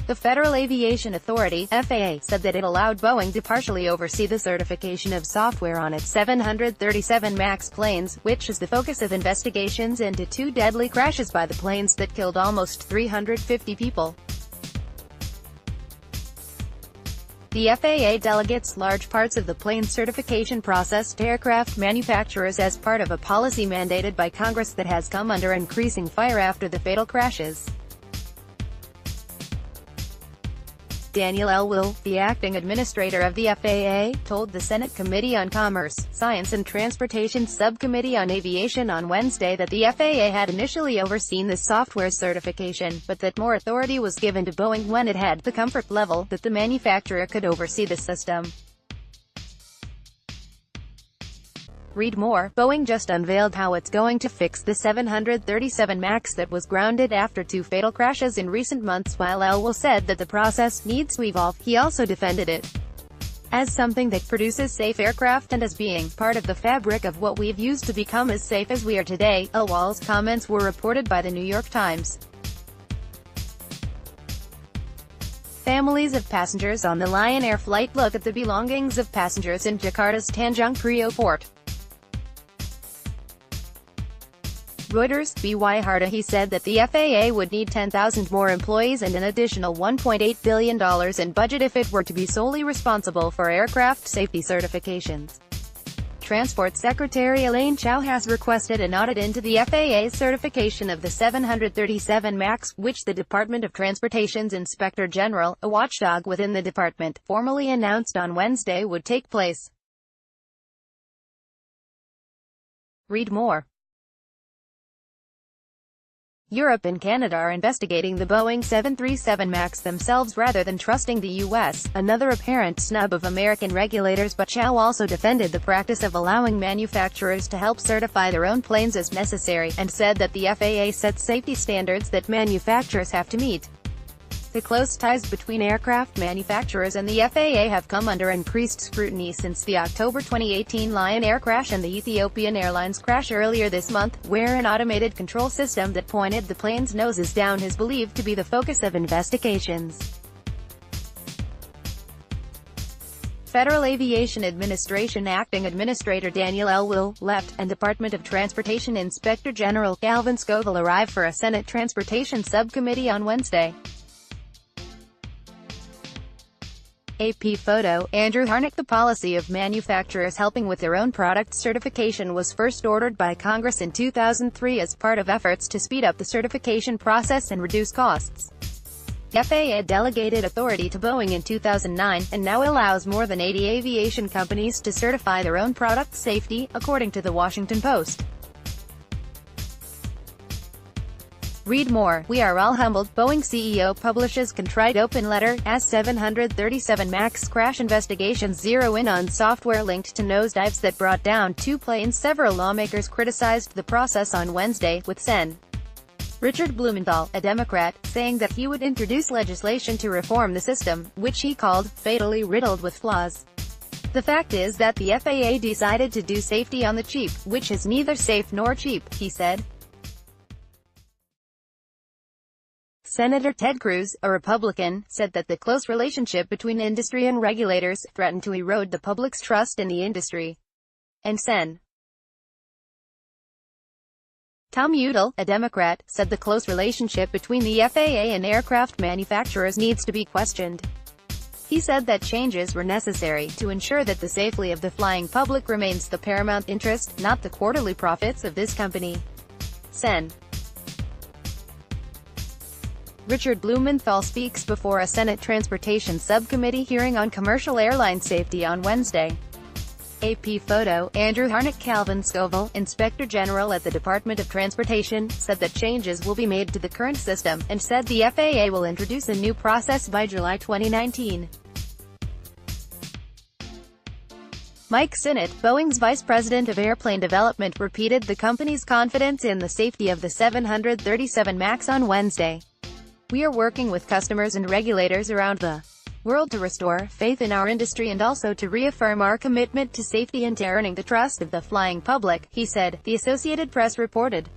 The Federal Aviation Authority (FAA) said that it allowed Boeing to partially oversee the certification of software on its 737 MAX planes, which is the focus of investigations into two deadly crashes by the planes that killed almost 350 people. The FAA delegates large parts of the plane certification process to aircraft manufacturers as part of a policy mandated by Congress that has come under increasing fire after the fatal crashes. Daniel Elwell, the acting administrator of the FAA, told the Senate Committee on Commerce, Science and Transportation Subcommittee on Aviation on Wednesday that the FAA had initially overseen the software certification, but that more authority was given to Boeing when it had the comfort level that the manufacturer could oversee the system. Read more. Boeing just unveiled how it's going to fix the 737 MAX that was grounded after two fatal crashes in recent months. While Elwell said that the process needs to evolve, he also defended it as something that produces safe aircraft and as being part of the fabric of what we've used to become as safe as we are today. Elwell's comments were reported by the New York Times. Families of passengers on the Lion Air flight look at the belongings of passengers in Jakarta's Tanjung Priok port. Reuters, B.Y. Hardahi said that the FAA would need 10,000 more employees and an additional $1.8 billion in budget if it were to be solely responsible for aircraft safety certifications. Transport Secretary Elaine Chao has requested an audit into the FAA certification of the 737 MAX, which the Department of Transportation's Inspector General, a watchdog within the department, formally announced on Wednesday would take place. Read more. Europe and Canada are investigating the Boeing 737 MAX themselves rather than trusting the U.S., another apparent snub of American regulators. But Chao also defended the practice of allowing manufacturers to help certify their own planes as necessary, and said that the FAA sets safety standards that manufacturers have to meet. The close ties between aircraft manufacturers and the FAA have come under increased scrutiny since the October 2018 Lion Air crash and the Ethiopian Airlines crash earlier this month, where an automated control system that pointed the plane's noses down is believed to be the focus of investigations. Federal Aviation Administration Acting Administrator Daniel Elwell left, and Department of Transportation Inspector General Calvin Scoville arrived for a Senate Transportation Subcommittee on Wednesday. AP photo, Andrew Harnick. The policy of manufacturers helping with their own product certification was first ordered by Congress in 2003 as part of efforts to speed up the certification process and reduce costs. The FAA delegated authority to Boeing in 2009, and now allows more than 80 aviation companies to certify their own product safety, according to The Washington Post. Read more. We are all humbled. Boeing CEO publishes contrite open letter, as 737 MAX crash investigations zero in on software linked to nosedives that brought down two planes. Several lawmakers criticized the process on Wednesday, with Sen. Richard Blumenthal, a Democrat, saying that he would introduce legislation to reform the system, which he called fatally riddled with flaws. The fact is that the FAA decided to do safety on the cheap, which is neither safe nor cheap, he said. Senator Ted Cruz, a Republican, said that the close relationship between industry and regulators threatened to erode the public's trust in the industry. And Sen. Tom Udall, a Democrat, said the close relationship between the FAA and aircraft manufacturers needs to be questioned. He said that changes were necessary to ensure that the safety of the flying public remains the paramount interest, not the quarterly profits of this company. Sen. Richard Blumenthal speaks before a Senate Transportation Subcommittee hearing on commercial airline safety on Wednesday. AP photo, Andrew Harnick. Calvin Scoville, Inspector General at the Department of Transportation, said that changes will be made to the current system, and said the FAA will introduce a new process by July 2019. Mike Sinnott, Boeing's Vice President of Airplane Development, repeated the company's confidence in the safety of the 737 MAX on Wednesday. We are working with customers and regulators around the world to restore faith in our industry and also to reaffirm our commitment to safety and to earning the trust of the flying public, he said, the Associated Press reported.